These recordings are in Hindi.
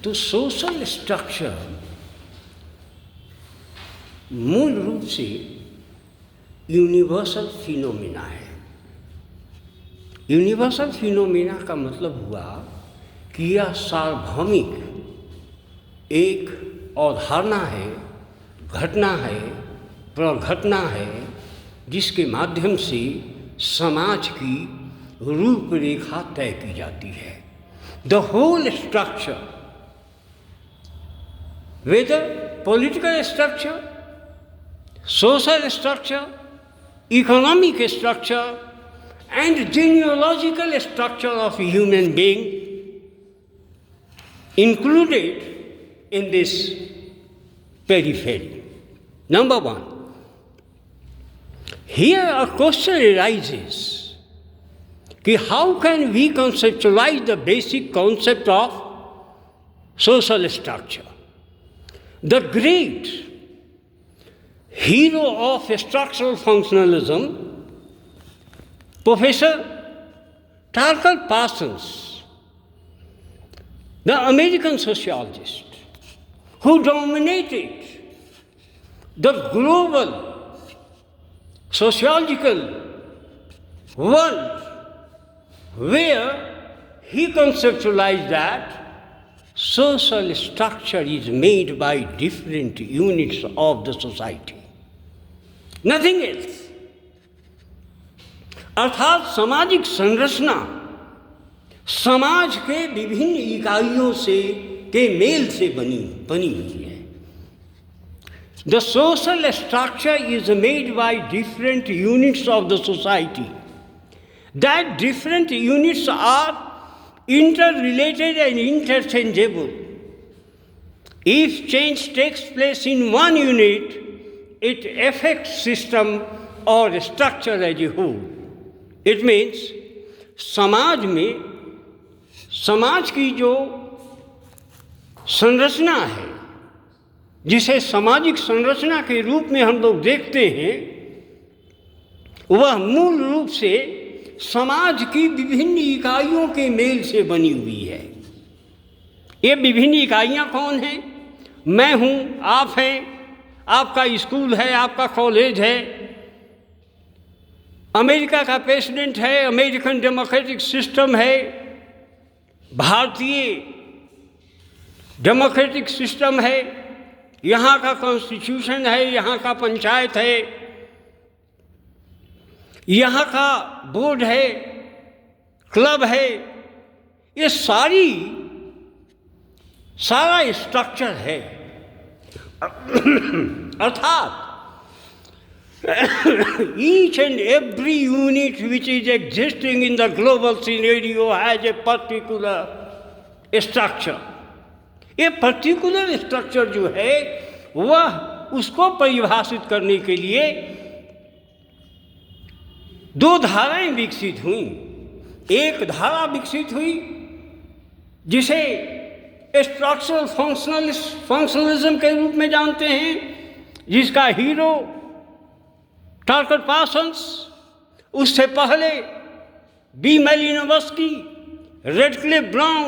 तो सोशल स्ट्रक्चर मूल रूप से यूनिवर्सल फिनोमिना है। यूनिवर्सल फिनोमिना का मतलब हुआ कि यह सार्वभौमिक एक अवधारणा है, घटना है, प्रघटना है, जिसके माध्यम से समाज की रूपरेखा तय की जाती है। The whole structure, whether political structure, social structure, economic structure, and genealogical structure of human being included in this periphery. Number one, here a question arises कि how can we conceptualize the basic concept of social structure? The great hero of structural functionalism, Professor Tucker Parsons, the American sociologist who dominated the global sociological world, where he conceptualized that social structure is made by different units of the society, nothing else. अर्थात सामाजिक संरचना समाज के विभिन्न इकाइयों से के मेल से बनी हुई है। The social structure is made by different units of the society. That different units are interrelated and interchangeable. If change takes place in one unit, it affects system or structure as a whole. It means समाज में समाज की जो संरचना है, जिसे सामाजिक संरचना के रूप में हम लोग देखते हैं, वह मूल रूप से समाज की विभिन्न इकाइयों के मेल से बनी हुई है। ये विभिन्न इकाइयाँ कौन हैं? मैं हूँ, आप हैं, आपका स्कूल है, आपका कॉलेज है, अमेरिका का प्रेसिडेंट है, अमेरिकन डेमोक्रेटिक सिस्टम है, भारतीय डेमोक्रेटिक सिस्टम है, यहाँ का कॉन्स्टिट्यूशन है, यहाँ का पंचायत है, यहाँ का बोर्ड है, क्लब है। ये सारा स्ट्रक्चर है। अर्थात each and every unit which is existing in the global scenario has a particular structure. ये पर्टिकुलर स्ट्रक्चर जो है वह उसको परिभाषित करने के लिए दो धाराएं विकसित हुई। एक धारा विकसित हुई जिसे स्ट्रक्चरल फंक्शनलिज्म के रूप में जानते हैं, जिसका हीरो टर्कर पार्सन्स, उससे पहले बी मैलिनोवस्की, रेडक्लिफ ब्राउन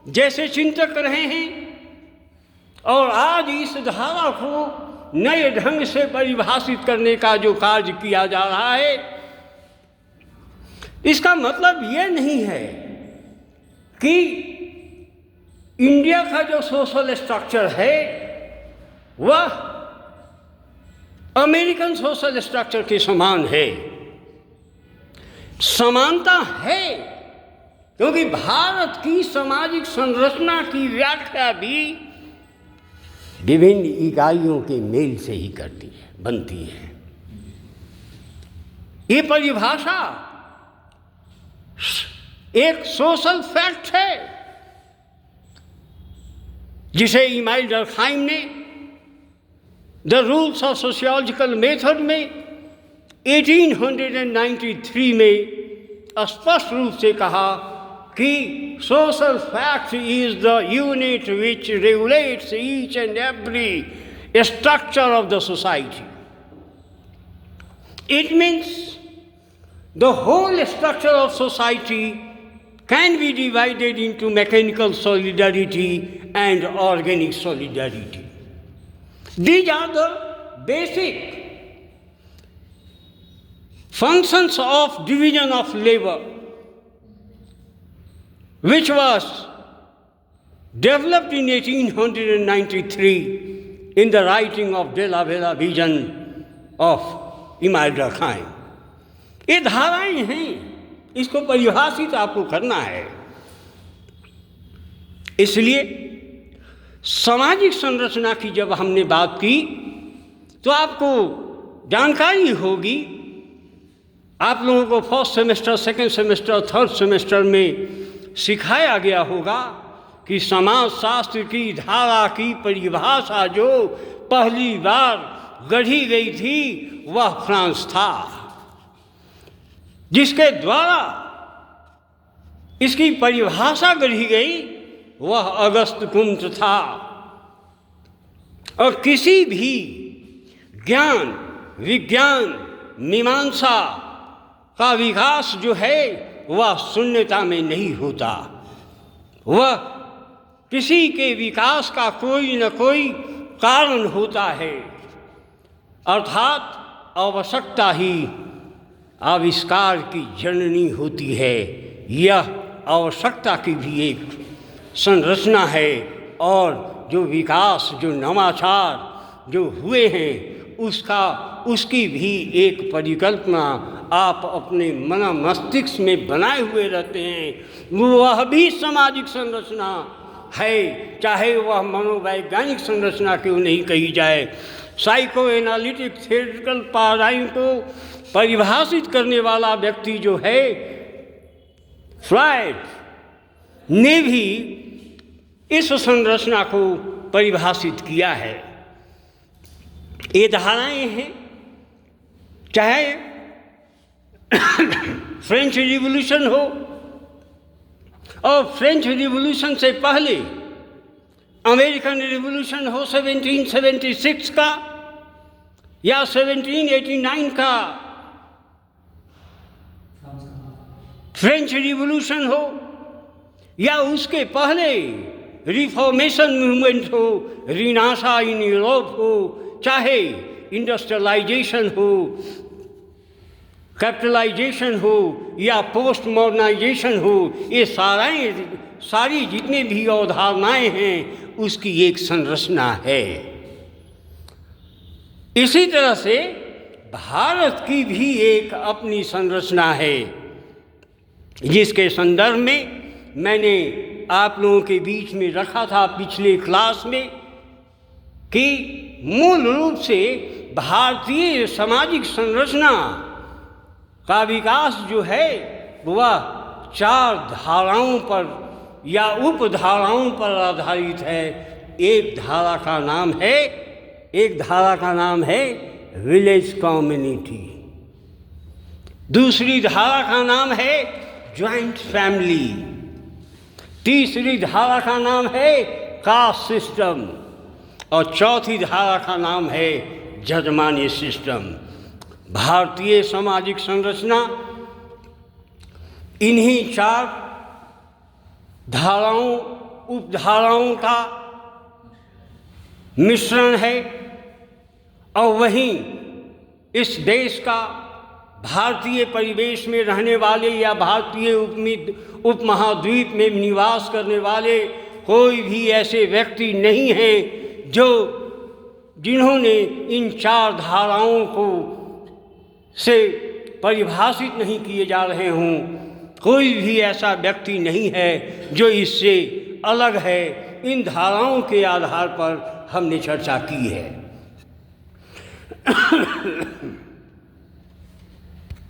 जैसे चिंतक रहे हैं, और आज इस धारा को नए ढंग से परिभाषित करने का जो कार्य किया जा रहा है, इसका मतलब यह नहीं है कि इंडिया का जो सोशल स्ट्रक्चर है वह अमेरिकन सोशल स्ट्रक्चर के समान है। समानता है, क्योंकि भारत की सामाजिक संरचना की व्याख्या भी विभिन्न इकाइयों के मेल से ही बनती है। ये परिभाषा एक सोशल फैक्ट है जिसे इमाइल डर्कहाइम ने the rules of sociological method में 1893 में स्पष्ट रूप से कहा कि social fact is the unit which regulates each and every structure of the society. It means the whole structure of society can be divided into mechanical solidarity and organic solidarity. These are the basic functions of division of labor, which was developed in 1893 in the writing of De La Bella Vision of Imelda Khan. ये धाराएं हैं, इसको परिभाषित आपको करना है। इसलिए सामाजिक संरचना की जब हमने बात की तो आपको जानकारी होगी, आप लोगों को first semester, second semester, third semester में सिखाया गया होगा कि समाजशास्त्र की धारा की परिभाषा जो पहली बार गढ़ी गई थी वह फ्रांस था, जिसके द्वारा इसकी परिभाषा गढ़ी गई वह अगस्त कुंत था। और किसी भी ज्ञान, विज्ञान, मीमांसा का विकास जो है वह शून्यता में नहीं होता, वह किसी के विकास का कोई न कोई कारण होता है, अर्थात आवश्यकता ही आविष्कार की जननी होती है। यह आवश्यकता की भी एक संरचना है, और जो विकास, जो नवाचार जो हुए हैं उसकी भी एक परिकल्पना आप अपने मन मस्तिष्क में बनाए हुए रहते हैं। वह भी सामाजिक संरचना है, चाहे वह मनोवैज्ञानिक संरचना क्यों नहीं कही जाए। साइको एनालिटिक थियोरेटिकल पैराडाइम को परिभाषित करने वाला व्यक्ति जो है फ्रायड ने भी इस संरचना को परिभाषित किया है। ये धाराएं हैं, चाहे फ्रेंच रिवॉल्यूशन हो और फ्रेंच रिवॉल्यूशन से पहले अमेरिकन रिवॉल्यूशन हो 1776 का या 1789 का फ्रेंच रिवॉल्यूशन हो, या उसके पहले रिफॉर्मेशन मूवमेंट हो, रिनासा इन यूरोप हो, चाहे इंडस्ट्रियलाइजेशन हो, कैपिटलाइजेशन हो या पोस्ट मॉडर्नाइजेशन हो, ये सारी जितने भी अवधारणाएं हैं उसकी एक संरचना है। इसी तरह से भारत की भी एक अपनी संरचना है, जिसके संदर्भ में मैंने आप लोगों के बीच में रखा था पिछले क्लास में कि मूल रूप से भारतीय सामाजिक संरचना का विकास जो है वह 4 धाराओं पर या उपधाराओं पर आधारित है। एक धारा का नाम है विलेज कम्युनिटी, दूसरी धारा का नाम है ज्वाइंट फैमिली, तीसरी धारा का नाम है कास्ट सिस्टम, और चौथी धारा का नाम है जजमानी सिस्टम। भारतीय सामाजिक संरचना इन्हीं 4 धाराओं, उपधाराओं का मिश्रण है, और वहीं इस देश का भारतीय परिवेश में रहने वाले या भारतीय उपमहाद्वीप में निवास करने वाले कोई भी ऐसे व्यक्ति नहीं हैं जिन्होंने इन 4 धाराओं को से परिभाषित नहीं किए जा रहे हों। कोई भी ऐसा व्यक्ति नहीं है जो इससे अलग है। इन धाराओं के आधार पर हमने चर्चा की है।